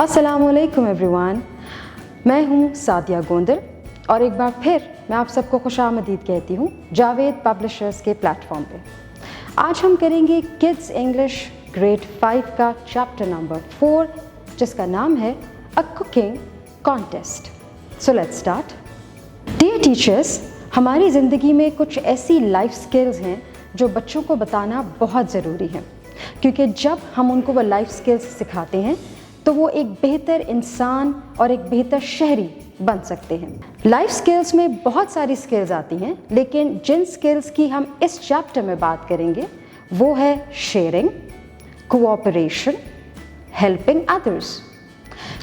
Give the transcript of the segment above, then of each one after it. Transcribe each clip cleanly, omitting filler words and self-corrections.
अस्सलामुअलैकुम एवरीवन, मैं हूँ सादिया गोंदल और एक बार फिर मैं आप सबको खुशामदीद कहती हूँ जावेद पब्लिशर्स के प्लेटफॉर्म पे। आज हम करेंगे किड्स इंग्लिश ग्रेड 5 का चैप्टर नंबर 4 जिसका नाम है a cooking contest. So let's start. Dear teachers, हमारी ज़िंदगी में कुछ ऐसी लाइफ स्किल्स हैं जो बच्चों को बताना बहुत ज़रूरी है, क्योंकि जब हम उनको वो लाइफ स्किल्स सिखाते हैं तो वो एक बेहतर इंसान और एक बेहतर शहरी बन सकते हैं। लाइफ स्किल्स में बहुत सारी स्किल्स आती हैं, लेकिन जिन स्किल्स की हम इस चैप्टर में बात करेंगे वो है sharing, cooperation, helping others.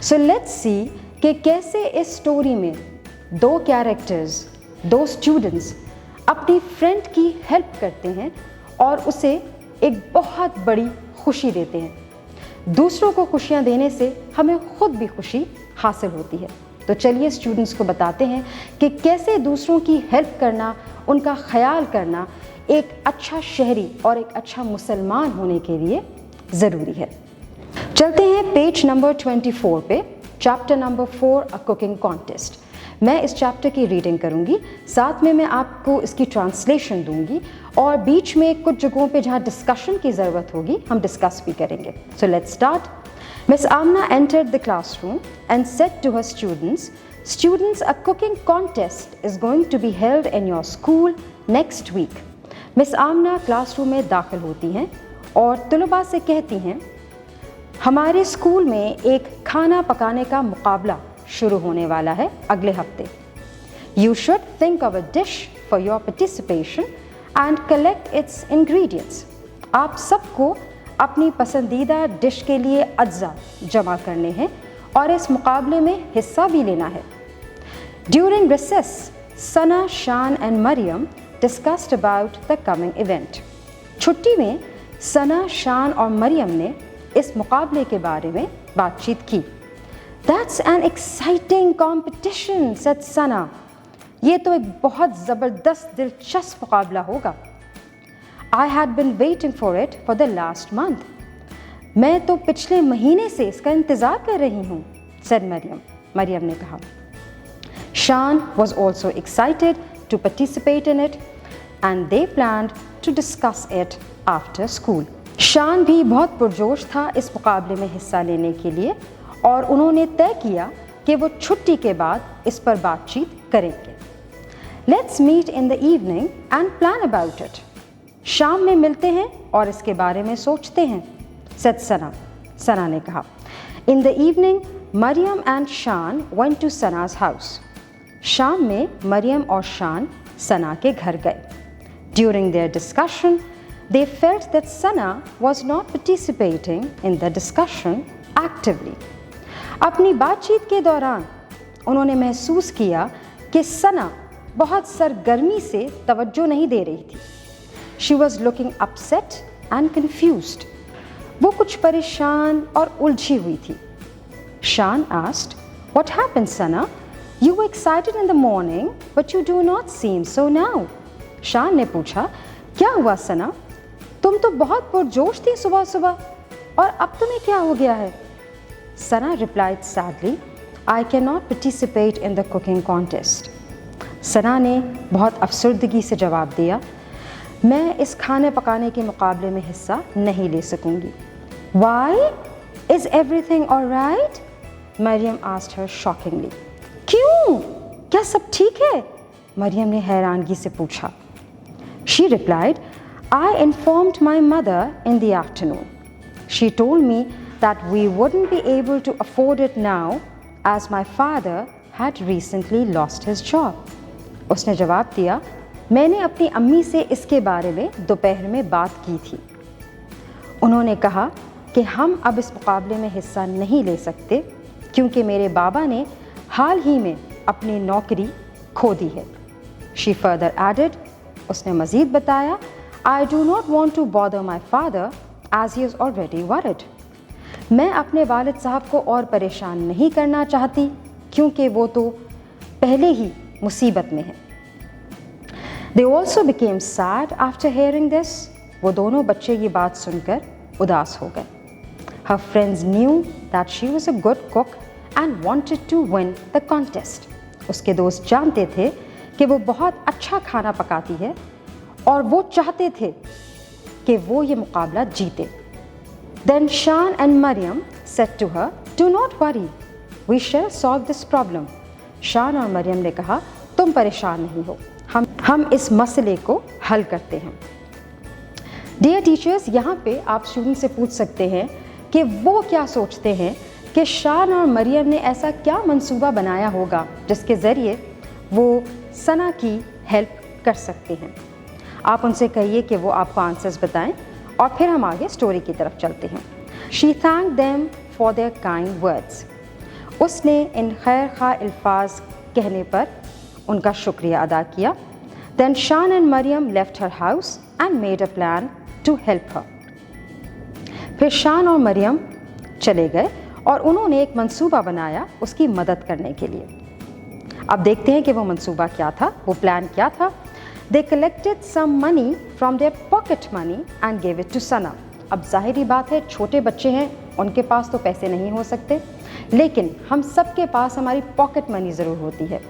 So let's see कि कैसे इस स्टोरी में दो कैरेक्टर्स, दो स्टूडेंट्स अपनी फ्रेंड की हेल्प करते हैं और उसे एक बहुत बड़ी खुशी देते हैं। दूसरों को खुशियाँ देने से हमें खुद भी खुशी हासिल होती है। तो चलिए स्टूडेंट्स को बताते हैं कि कैसे दूसरों की हेल्प करना, उनका ख्याल करना एक अच्छा शहरी और एक अच्छा मुसलमान होने के लिए ज़रूरी है। चलते हैं पेज नंबर 24 पे, चैप्टर नंबर 4 अ कुकिंग कॉन्टेस्ट। मैं इस चैप्टर की रीडिंग करूंगी, साथ में मैं आपको इसकी ट्रांसलेशन दूंगी और बीच में कुछ जगहों पे जहाँ डिस्कशन की ज़रूरत होगी हम डिस्कस भी करेंगे। सो let's start. Miss Amna entered the classroom and said to her students, "Students, a cooking contest is going to be held in your school next week." Miss Amna classroom में दाखिल होती हैं और तलबा से कहती हैं, हमारे स्कूल में एक खाना पकाने का मुकाबला शुरू होने वाला है अगले हफ्ते। You should think of a dish for your participation and collect its ingredients. आप सबको अपनी पसंदीदा डिश के लिए अज्जा जमा करने हैं और इस मुकाबले में हिस्सा भी लेना है। During recess, Sana, Shan and Maryam discussed about the coming event. छुट्टी में सना, शान और मरियम ने इस मुकाबले के बारे में बातचीत की। That's an exciting competition, said Sana. ये तो एक बहुत ज़बरदस्त दिलचस्प मुकाबला होगा। I had been waiting for it for the last month. मैं तो पिछले महीने से इसका इंतज़ार कर रही हूँ, said Maryam. मरियम ने कहा। Shan was also excited to participate in it and they planned to discuss it after school. शान भी बहुत पुरजोश था इस मुकाबले में हिस्सा लेने के लिए और उन्होंने तय किया कि वो छुट्टी के बाद इस पर बातचीत करेंगे। Let's meet in the evening and plan about it. शाम में मिलते हैं और इसके बारे में सोचते हैं, said Sana. सना ने कहा। In the evening, Maryam and Shan went to Sana's house. शाम में मरियम और शान सना के घर गए। During their discussion, they felt that Sana was not participating in the discussion actively. अपनी बातचीत के दौरान उन्होंने महसूस किया कि सना बहुत सरगर्मी से तवज्जो नहीं दे रही थी। She was looking upset and confused. वो कुछ परेशान और उलझी हुई थी। Shan asked, "What happened, Sana? You were excited in the morning, but you do not seem so now." शान ने पूछा, क्या हुआ सना? तुम तो बहुत पुरजोश थी सुबह सुबह और अब तुम्हें क्या हो गया है? Sana replied sadly, "I cannot participate in the cooking contest." सना ने बहुत अफसरदगी से जवाब दिया, मैं इस खाने पकाने के मुकाबले में हिस्सा नहीं ले सकूंगी। Why? Is everything all right? Maryam asked her shockingly. क्यों? क्या सब ठीक है? मरियम ने हैरानगी से पूछा। She replied, I informed my mother in the afternoon. She told me that we wouldn't be able to afford it now as my father had recently lost his job. उसने जवाब दिया, मैंने अपनी अम्मी से इसके बारे में दोपहर में बात की थी। उन्होंने कहा कि हम अब इस मुकाबले में हिस्सा नहीं ले सकते क्योंकि मेरे बाबा ने हाल ही में अपनी नौकरी खो दी है। She further added, उसने मज़ीद बताया, I do not want to bother my father as he is already worried. मैं अपने वालिद साहब को और परेशान नहीं करना चाहती क्योंकि वो तो पहले ही मुसीबत में है। They also became sad after hearing this. वो दोनों बच्चे ये बात सुनकर उदास हो गए। Her friends knew that she was a good cook and wanted to win the contest. उसके दोस्त जानते थे कि वो बहुत अच्छा खाना पकाती है और वो चाहते थे कि वो ये मुकाबला जीते. Then Shan and Maryam said to her, "Do not worry, we shall solve this problem." शान और मरियम ने कहा, तुम परेशान नहीं हो, हम इस मसले को हल करते हैं. डियर टीचर्स, यहाँ पे आप स्टूडेंट से पूछ सकते हैं कि वो क्या सोचते हैं कि शान और मरियम ने ऐसा क्या मंसूबा बनाया होगा जिसके ज़रिए वो सना की हेल्प कर सकते हैं. आप उनसे कहिए कि वो आपको आंसर्स बताएं और फिर हम आगे स्टोरी की तरफ चलते हैं. She thank them for their kind words. उसने इन खैर खा अल्फाज कहने पर उनका शुक्रिया अदा किया. Then Shaan and Maryam left her house and made a plan to help her. फिर शान और मरियम चले गए और उन्होंने एक मंसूबा बनाया उसकी मदद करने के लिए. अब देखते हैं कि वो मंसूबा क्या था, वो प्लान क्या था. They collected some money from their pocket money and gave it to Sana. अब ज़ाहिरी बात है, छोटे बच्चे हैं, उनके पास तो पैसे नहीं हो सकते, लेकिन हम सबके पास हमारी पॉकेट मनी ज़रूर होती है.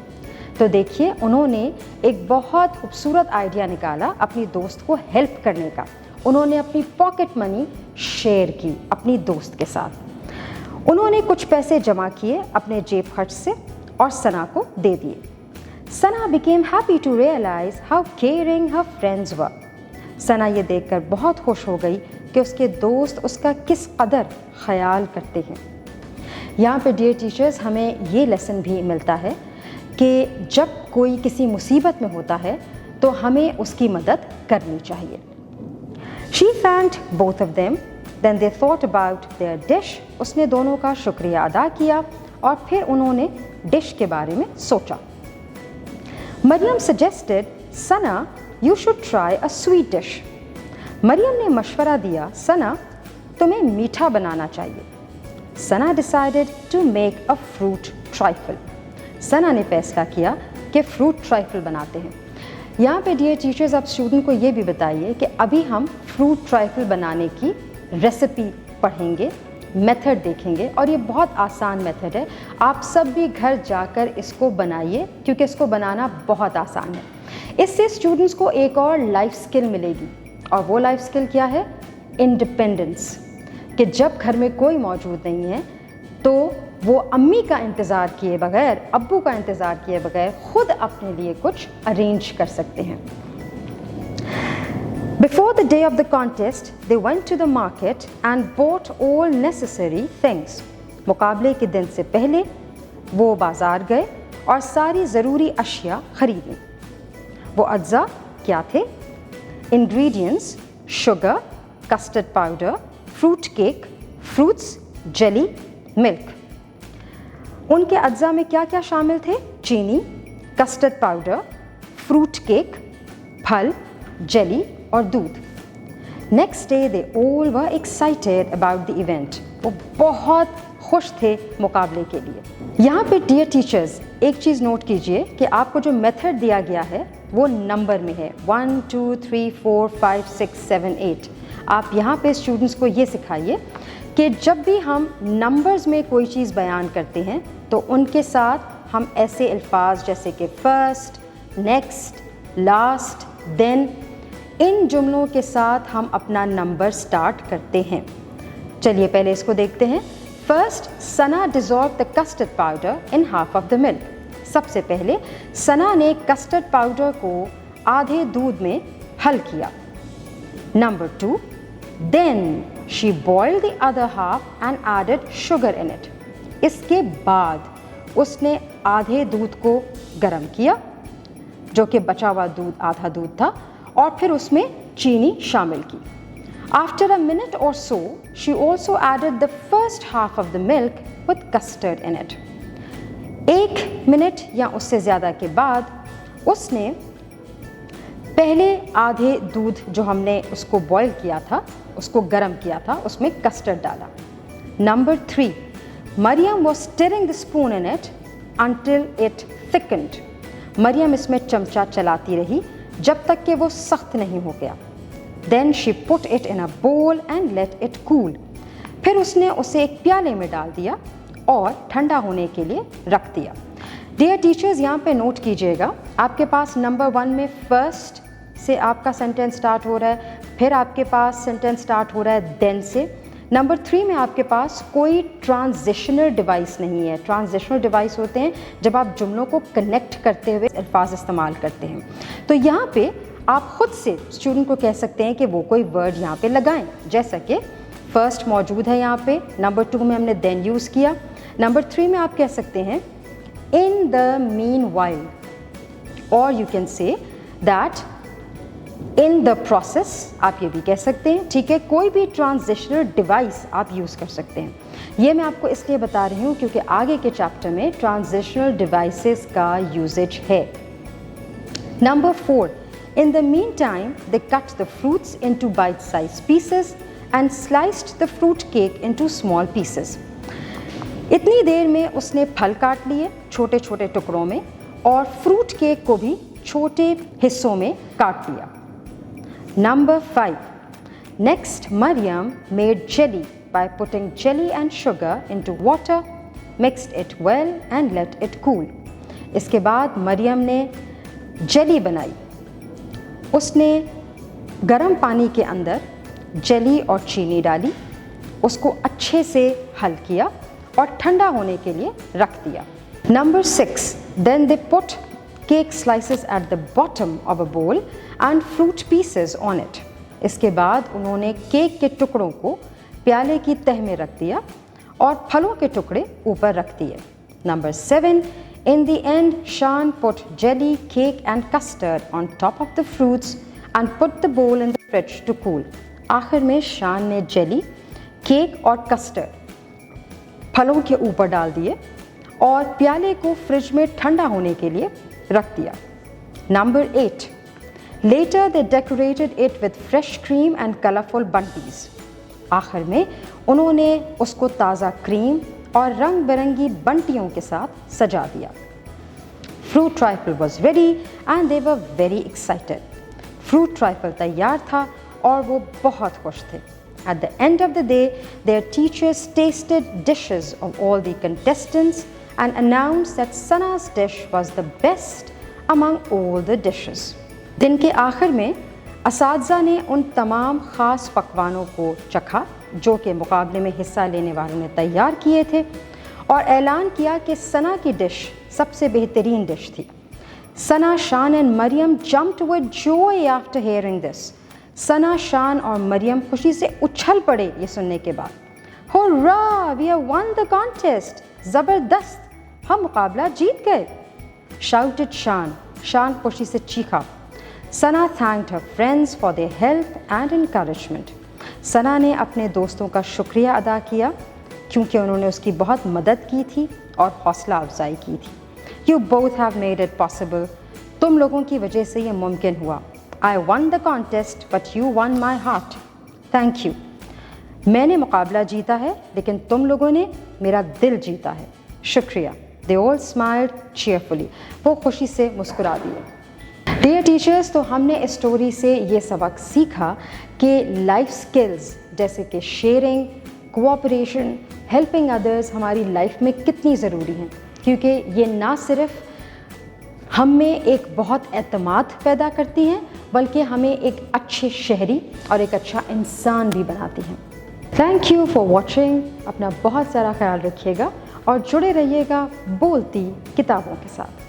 तो देखिए, उन्होंने एक बहुत खूबसूरत आइडिया निकाला अपनी दोस्त को हेल्प करने का. उन्होंने अपनी पॉकेट मनी शेयर की अपनी दोस्त के साथ. उन्होंने कुछ पैसे जमा किए अपने जेब खर्च से और सना को दे दिए. सना became happy to realize how caring her friends were. सना ये देखकर बहुत खुश हो गई कि उसके दोस्त उसका किस कदर ख्याल करते हैं. यहाँ पे डियर टीचर्स, हमें ये लेसन भी मिलता है कि जब कोई किसी मुसीबत में होता है तो हमें उसकी मदद करनी चाहिए. She thanked both of them. Then they thought about their dish. उसने दोनों का शुक्रिया अदा किया और फिर उन्होंने डिश के बारे में सोचा. Maryam suggested, Sana, you should try a sweet dish. Maryam ने मशवरा दिया, सना, तुम्हें मीठा बनाना चाहिए. सना decided to make a fruit trifle. सना ने फैसला किया कि फ्रूट ट्राइफल बनाते हैं. यहाँ पे डियर टीचर्स, आप स्टूडेंट को ये भी बताइए कि अभी हम फ्रूट ट्राइफल बनाने की रेसिपी पढ़ेंगे, मेथड देखेंगे, और ये बहुत आसान मेथड है. आप सब भी घर जाकर इसको बनाइए क्योंकि इसको बनाना बहुत आसान है. इससे स्टूडेंट्स को एक और लाइफ स्किल मिलेगी, और वो लाइफ स्किल क्या है? इंडिपेंडेंस. कि जब घर में कोई मौजूद नहीं है तो वो अम्मी का इंतज़ार किए बगैर, अब्बू का इंतज़ार किए बगैर खुद अपने लिए कुछ अरेंज कर सकते हैं. Before the day of the contest, they went to the market and bought all necessary things. मुकाबले के दिन से पहले वो बाज़ार गए और सारी ज़रूरी अशिया ख़रीदी. वो अज्जा क्या थे? Ingredients: sugar, custard powder, fruit cake, fruits, jelly, milk. उनके अज्जा में क्या क्या शामिल थे? चीनी, कस्टर्ड पाउडर, फ्रूट केक, फल, जेली और दूध. Next day they all were excited about the event. वो बहुत खुश थे मुकाबले के लिए. यहाँ पे डियर टीचर्स, एक चीज़ नोट कीजिए कि आपको जो मेथड दिया गया है वो नंबर में है 1 2 3 4 5 6 7 8. आप यहाँ पे स्टूडेंट्स को ये सिखाइए कि जब भी हम नंबर्स में कोई चीज़ बयान करते हैं तो उनके साथ हम ऐसे अल्फाज जैसे कि फर्स्ट, नेक्स्ट, लास्ट, देन, इन जुमलों के साथ हम अपना नंबर स्टार्ट करते हैं. चलिए पहले इसको देखते हैं. First, Sana dissolve the custard powder in half of the milk. सबसे पहले सना ने कस्टर्ड पाउडर को आधे दूध में हल किया. Number 2, then she boiled the other half and added sugar in it. इसके बाद उसने आधे दूध को गर्म किया, जो कि बचा हुआ दूध, आधा दूध था, और फिर उसमें चीनी शामिल की. After a minute or so, she also added the first half of the milk with custard in it. 1 minute या उससे ज़्यादा के बाद उसने पहले आधे दूध जो हमने उसको बॉईल किया था, उसको गर्म किया था, उसमें कस्टर्ड डाला. Number 3, Maryam was stirring the spoon in it until it thickened. Maryam इसमें चमचा चलाती रही जब तक कि वो सख्त नहीं हो गया. Then she put it in a bowl and let it cool. फिर उसने उसे एक प्याले में डाल दिया और ठंडा होने के लिए रख दिया। डियर टीचर्स, यहाँ पे नोट कीजिएगा, आपके पास नंबर 1 में फर्स्ट से आपका सेंटेंस स्टार्ट हो रहा है, फिर आपके पास सेंटेंस स्टार्ट हो रहा है देन से। नंबर 3 में आपके पास कोई ट्रांजिशनल डिवाइस नहीं है। ट्रांजिशनल डिवाइस होते हैं जब आप जुमलों को कनेक्ट करते हुए अल्फाज इस्तेमाल करते हैं। तो यहाँ पे आप ख़ुद से स्टूडेंट को कह सकते हैं कि वो कोई वर्ड यहाँ पे लगाएं, जैसा कि फर्स्ट मौजूद है यहाँ पे, नंबर 2 में हमने देन यूज़ किया, नंबर 3 में आप कह सकते हैं इन द मीन वाइल, और you can say that in the process, आप ये भी कह सकते हैं। ठीक है, कोई भी ट्रांजिशनल डिवाइस आप यूज़ कर सकते हैं। ये मैं आपको इसलिए बता रही हूँ क्योंकि आगे के चैप्टर में ट्रांजिशनल डिवाइसेस का यूजेज है। Number 4, in the meantime they cut the fruits into bite-sized pieces and sliced the fruit cake into small pieces. इतनी देर में उसने फल काट लिए छोटे छोटे टुकड़ों में और फ्रूट केक को भी छोटे हिस्सों में काट लिया। Number 5, next Maryam made jelly by putting jelly and sugar into water, mixed it well and let it cool. इसके बाद मरियम ने जेली बनाई। उसने गर्म पानी के अंदर जेली और चीनी डाली, उसको अच्छे से हल किया और ठंडा होने के लिए रख दिया। Number 6, then they put cake slices at the bottom of a bowl and fruit pieces on it. इसके बाद उन्होंने केक के टुकड़ों को प्याले की तह में रख दिया और फलों के टुकड़े ऊपर रख दिए। Number 7, in the end, Shan put jelly, cake and custard on top of the fruits and put the bowl in the fridge to cool. आखिर में शान ने जेली, केक और कस्टर्ड फलों के ऊपर डाल दिए और प्याले को फ्रिज में ठंडा होने के लिए रख दिया। Number 8, later they decorated it with fresh cream and colorful bunties. आखिर में उन्होंने उसको ताज़ा क्रीम और रंग बिरंगी बंटियों के साथ सजा दिया। Fruit trifle was ready and they were very excited. Fruit trifle तैयार था और वो बहुत खुश थे। At the end of the day, their teachers tasted dishes of all the contestants and announced that Sana's dish was the best among all the dishes. दिन के आखिर में असातिज़ा ने उन तमाम ख़ास पकवानों को चखा जो कि मुकाबले में हिस्सा लेने वालों ने तैयार किए थे और ऐलान किया कि सना की डिश सबसे बेहतरीन डिश थी। Sana, Shaan and Maryam jumped with joy after hearing this. Sana, Shaan और मरियम खुशी से उछल पड़े ये सुनने के बाद। Hurrah! We have won the contest! ज़बरदस्त! हम मुकाबला जीत गए! Shouted शान, शान खुशी से चीखा। सना thanked her friends for their help and encouragement. सना ने अपने दोस्तों का शुक्रिया अदा किया क्योंकि उन्होंने उसकी बहुत मदद की थी और हौसला अफजाई की थी। You both have made it possible. तुम लोगों की वजह से ये मुमकिन हुआ। I won the contest, but you won my heart. Thank you. मैंने मुकाबला जीता है, लेकिन तुम लोगों ने मेरा दिल जीता है। शुक्रिया। They all smiled cheerfully. वो खुशी से मुस्कुरा दिए। डियर टीचर्स, तो हमने इस स्टोरी से ये सबक सीखा कि लाइफ स्किल्स जैसे कि शेयरिंग, कोऑपरेशन, हेल्पिंग अदर्स हमारी लाइफ में कितनी ज़रूरी हैं, क्योंकि ये ना सिर्फ हम में एक बहुत एतमाद पैदा करती हैं बल्कि हमें एक अच्छे शहरी और एक अच्छा इंसान भी बनाती हैं। Thank you for watching. अपना बहुत सारा ख्याल रखिएगा और जुड़े रहिएगा बोलती किताबों के साथ।